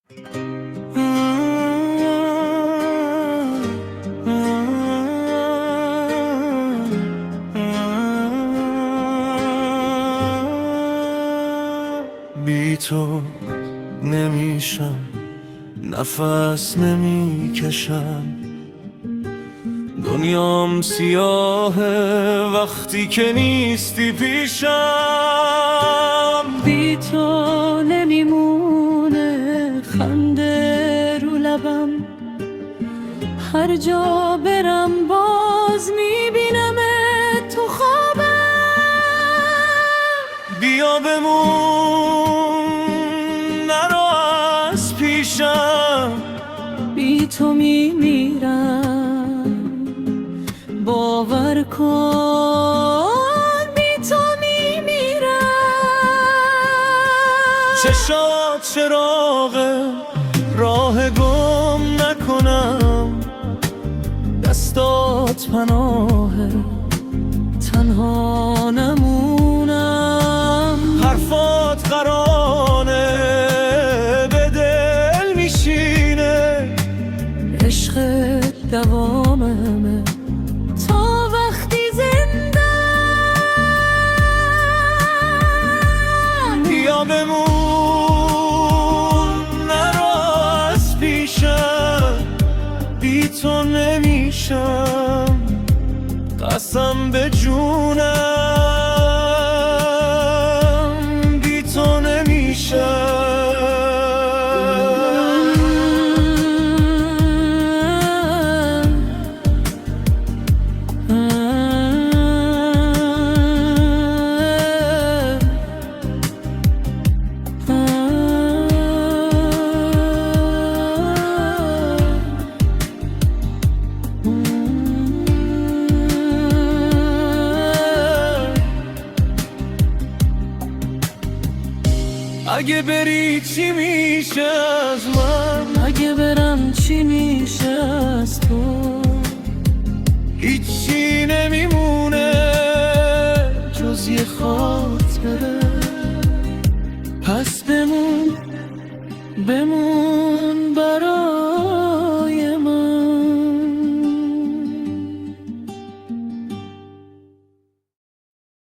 بی تو نمیشم، نفس نمیکشم، دنیام سیاهه وقتی که نیستی پیشم. بی تو نمیمونه خنده رو لبم، هر جا برم باز میبینم تو خوابم. بیا بمون نرو از پیشم، بی تو میمیرم باور کن، بی تو میمیرم. چشات چراغه راه گم نکنم، دستات پناهه تنها نمونم. حرفات قرانه به دل میشینه، عشق دواممه تا وقتی زنده. بیا بمون نرو از پیشم، بی تو نمیشم قسم به جونم، بی تو نمیشم. اگه بری چی میشه از من؟ اگه برم چی میشه از تو؟ هیچی نمیمونه جز یه خاطره. پس بمون